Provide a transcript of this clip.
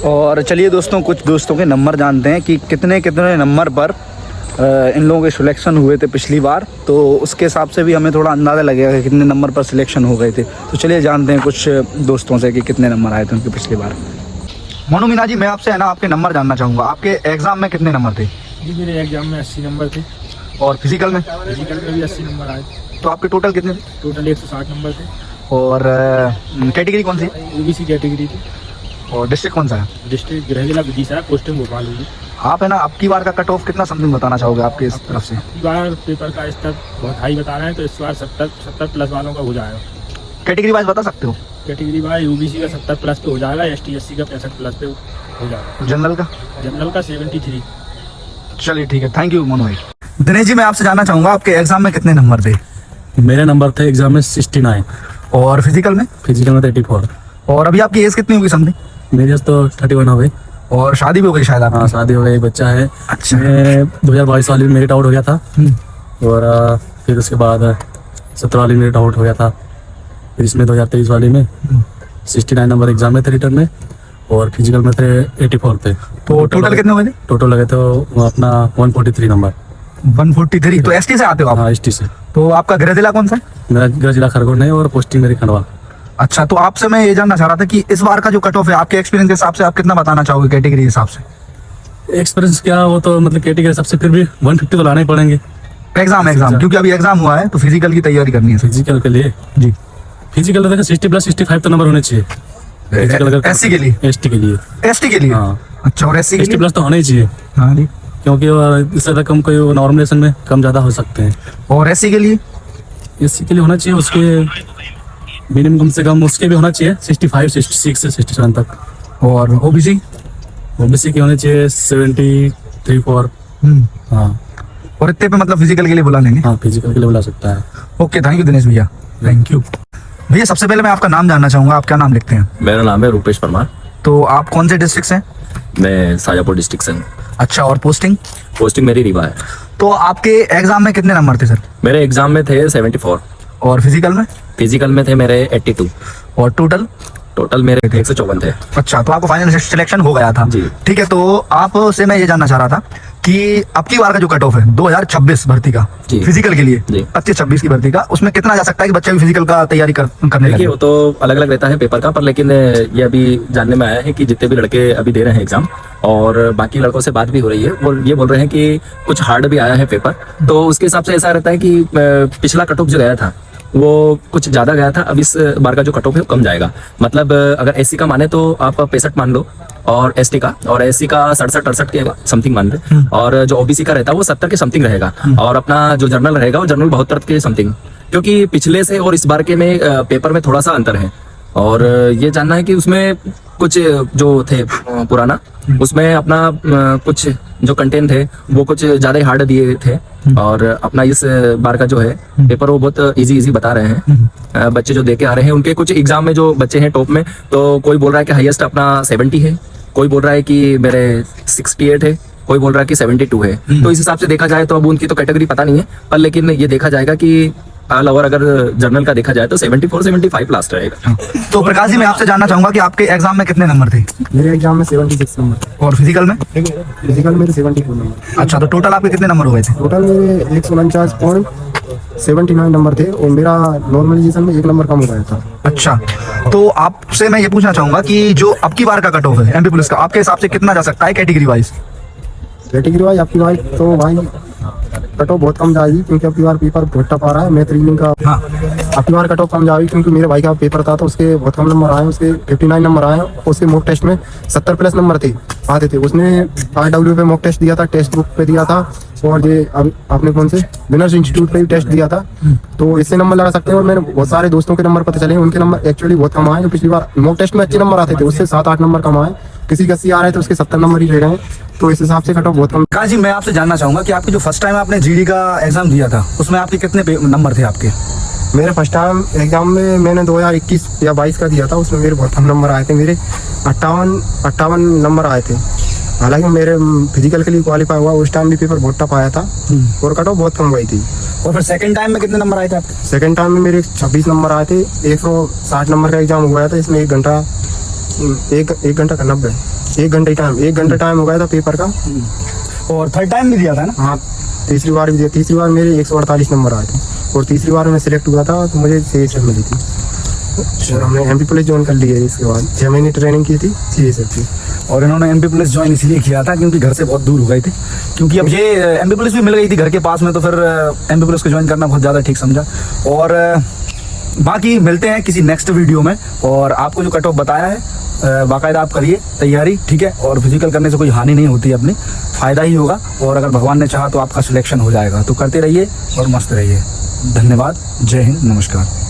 और चलिए दोस्तों, कुछ दोस्तों के नंबर जानते हैं कि कितने कितने नंबर पर इन लोगों के सिलेक्शन हुए थे पिछली बार, तो उसके हिसाब से भी हमें थोड़ा अंदाज़ा लगेगा कि कितने नंबर पर सिलेक्शन हो गए थे। तो चलिए जानते हैं कुछ दोस्तों से कि कितने नंबर आए थे उनके पिछली बार। मोनू मीना जी, मैं आपसे है ना आपके नंबर जानना चाहूँगा। आपके एग्ज़ाम में कितने नंबर थे? जी, मेरे एग्जाम में 80 नंबर थे। और फिजिकल में? फिजिकल में भी 80 नंबर आए। तो आपके टोटल कितने थे? टोटल 160 नंबर थे। और कैटेगरी कौन सी? ओबीसी कैटेगरी थी। और डिस्ट्रिक्ट कौन सा है? डिस्ट्रिक्ट गृह जिला विदिशा, पोस्टिंग भोपाल होगी। आप है ना आपकी बार का कट ऑफ कितना समथिंग बताना चाहोगे आपके इस तरफ से? इस बार पेपर का स्तर बहुत हाई बता रहे हैं, तो इस बार 70 प्लस वालों का हो जाएगा। कैटेगरी वाइज बता सकते हो? कैटेगरी वाइज ओबीसी का 70 प्लस पे हो जाएगा, एसटी एससी का 65 प्लस पे हो जाएगा। जनरल का? जनरल का 73। चलिए ठीक है, थैंक यू मोनू भाई। दिनेश जी, मैं आपसे जानना चाहूँगा आपके एग्जाम में कितने नंबर थे? मेरे नंबर थे एग्जाम में 69। और फिजिकल में? फिजिकल में 84। और अभी आपकी एज कितनी होगी समथिंग? मेरी एज तो 31 हो गई। और शादी भी हो गई शायद आपकी? हाँ, शादी हो गई, एक बच्चा है। अच्छा। मैं 2022 वाली में मेरिट आउट हो गया था, और फिर उसके बाद 17 वाली मेरिट आउट हो गया था। फिर इसमें 2023 वाली में 69 नंबर एग्जाम में थे रिटर्न में, और फिजिकल में थे 84 थे। तो टोटल कितने हुए थे? टोटल लगे तो अपना 143 नंबर। 143। तो एसटी से आते हो आप? हाँ, एसटी से। तो आपका गृह जिला कौन सा है? मेरा गृह जिला खरगोन है और पोस्टिंग मेरी खंडवा। अच्छा, तो आपसे मैं ये जानना चाह रहा था कि इस बार का जो कट ऑफ है आपके एक्सपीरियंस के हिसाब से आप कितना बताना चाहोगे कैटेगरी के हिसाब से? एक्सपीरियंस क्या, वो तो मतलब कैटेगरी सबसे फिर भी 150 तो लाने ही पड़ेंगे। एग्जाम क्योंकि अभी एग्जाम हुआ है तो फिजिकल की तैयारी करनी है। फिजिकल के लिए जी, फिजिकल तो देखो 60 प्लस 65 तो नंबर होने चाहिए। एससी के लिए? एसटी के लिए। एसटी के लिए? हाँ। अच्छा, और एससी के 60 लिए? प्लस तो होना ही चाहिए। हाँ जी। क्योंकि इससे ज़्यादा कम कोई नॉर्मलेशन में कम ज़्यादा हो सकते हैं। और एससी के लिए? एससी के लिए होना चाहिए, उसके मिनिमम कम से कम उसके भी होना चाहिए 65, 66 से 67 तक। और ओबीसी? ओबीसी के होने चाहिए 73, 4। हाँ। और इतने पे मतलब फिजिकल के लिए बुला लेंगे? हाँ, फिजिकल के लिए बुला सकता है। ओके, थैंक यू दिनेश भैया, थैंक यू भैया। सबसे पहले मैं आपका नाम जानना चाहूँगा, आप क्या नाम लिखते हैं? मेरा नाम है रूपेश परमार। तो आप कौन से डिस्ट्रिक्ट से हैं? मैं शाजापुर डिस्ट्रिक्ट से हूँ। अच्छा, और पोस्टिंग? पोस्टिंग मेरी रीवा है। तो आपके एग्जाम में कितने नंबर थे सर? मेरे एग्जाम में थे 74। और फिजिकल में? फिजिकल में थे मेरे 82। और टोटल? टोटल मेरे 154 थे। अच्छा, तो आपको फाइनल सिलेक्शन हो गया था? जी। ठीक है, तो आपसे मैं ये जानना चाह रहा था कि आपकी बार का जो कट ऑफ है 2026 भर्ती का फिजिकल के लिए, 25-26 की भर्ती का, उसमें कितना जा सकता है कि बच्चा भी फिजिकल का तैयारी करने लगे? वो तो अलग अलग रहता है पेपर का, पर लेकिन ये अभी जानने में आया है कि जितने भी लड़के अभी दे रहे हैं एग्जाम, और बाकी लड़कों से बात भी हो रही है, वो ये बोल रहे हैं कि कुछ हार्ड भी आया है पेपर, तो उसके हिसाब से ऐसा रहता है कि पिछला कट ऑफ जो गया था वो कुछ ज्यादा गया था। अब इस बार का जो कट ऑफ है वो कम जाएगा। मतलब अगर एससी का माने तो आप 65 मान लो, और एसटी का, और एससी का 67-68 के समथिंग मान ले, और जो ओबीसी का रहता है वो 70 के समथिंग रहेगा, और अपना जो जर्नल रहेगा वो जर्नल 72 के समथिंग। क्योंकि पिछले से और इस बार के में पेपर में थोड़ा सा अंतर है, और ये जानना है कि उसमें कुछ जो थे पुराना, उसमें अपना कुछ जो कंटेंट थे वो कुछ ज्यादा हार्ड दिए थे, और अपना इस बार का जो है पेपर वो बहुत इजी बता रहे हैं। बच्चे जो दे के आ रहे हैं उनके कुछ एग्जाम में जो बच्चे हैं टॉप में, तो कोई बोल रहा है कि हाईएस्ट अपना 70 है, कोई बोल रहा है कि मेरे 68 है, कोई बोल रहा है कि 72 है। तो इस हिसाब से देखा जाए तो अब उनकी तो कैटेगरी पता नहीं है, पर लेकिन ये देखा जाएगा कि ऑल ओवर अगर जर्नल का देखा जाए तो 74-75 लास्ट रहेगा। तो प्रकाश जी, मैं आपसे जानना चाहूंगा कि आपके एग्जाम में कितने नंबर थे? मेरे एग्जाम में 76 नंबर। और फिजिकल में? फिजिकल मेरे 74 नंबर। अच्छा, तो टोटल आपके कितने नंबर हो गए थे? टोटल मेरे 149.79 नंबर थे, और मेरा नॉर्मलाइजेशन में 1 नंबर कम हो गया था। अच्छा, तो आपसे मैं ये पूछना चाहूंगा कि जो आपकी बार का कट ऑफ है एमपी पुलिस का, आपके हिसाब से कितना जा सकता है कैटेगरी वाइज? कैटेगरी वाइज आपकी भाई तो भाई कट ऑफ बहुत कम जाएगी, क्योंकि आपकी बार पेपर बहुत टफ आ रहा है। मैथ रीजनिंग का हाँ, आपकी बार कट ऑफ कम जाएगी, क्योंकि मेरे भाई का पेपर था तो उसके बहुत कम नंबर आए, उसके 59 नंबर आए। उसके मॉक टेस्ट में 70 प्लस नंबर थे आते थे। उसने RW पे मॉक टेस्ट दिया था, टेक्स्ट बुक पे दिया था, और ये आपने कौन से विनर्स इंस्टीट्यूट पे भी टेस्ट दिया था, तो इससे नंबर लगा सकते हैं। और मैंने बहुत सारे दोस्तों के नंबर पता चले, उनके नंबर एक्चुअली बहुत कम आए। जो पिछली बार मॉक टेस्ट में अच्छे नंबर आते थे उससे 7-8 नंबर कम आए, किसी के 80 आ रहे थे उसके 70 नंबर ही रह गए, तो इस हिसाब से कट ऑफ बहुत कम। प्रकाश जी, मैं आपसे जानना चाहूंगा कि आपकी जो फर्स्ट टाइम आपने जीडी का एग्जाम दिया था उसमें आपके कितने नंबर थे आपके? मेरे फर्स्ट टाइम एग्जाम में मैंने 2021 या 22 का दिया था, उसमें मेरे बहुत कम नंबर आए थे। मेरे 58 नंबर आए थे। हालांकि मेरे फिजिकल के लिए क्वालिफाई हुआ, उस टाइम भी पेपर बहुत टफ आया था, और कट ऑफ बहुत कम गई थी। और फिर सेकंड टाइम में कितने नंबर आए थे आपके? सेकंड टाइम में मेरे 26 नंबर आए थे। 160 नंबर का एग्जाम हुआ था, इसमें 1 घंटा का 90 1 घंटा टाइम हो गया था पेपर का। और थर्ड टाइम भी दिया था ना? हाँ, तीसरी बार भी दिया। तीसरी बार मेरे 148 नंबर आए थे और तीसरी बार में सिलेक्ट हुआ था तो मुझे CSF मिली थी। और हमने MP पुलिस ज्वाइन कर ली है। इसके बाद 6 महीने ट्रेनिंग की थी CSF की। और इन्होंने MP पुलिस ज्वाइन इसलिए किया था क्योंकि घर से बहुत दूर हो गए थे, क्योंकि अब ये MP पुलिस भी मिल गई थी घर के पास में, तो फिर MP पुलिस को ज्वाइन करना बहुत ज़्यादा ठीक समझा। और बाकी मिलते हैं किसी नेक्स्ट वीडियो में। और आपको जो कट ऑफ बताया है बाकायदा आप करिए तैयारी, ठीक है। और फिजिकल करने से कोई हानि नहीं होती अपनी, फ़ायदा ही होगा। और अगर भगवान ने चाहा तो आपका सिलेक्शन हो जाएगा। तो करते रहिए और मस्त रहिए। धन्यवाद। जय हिंद, नमस्कार।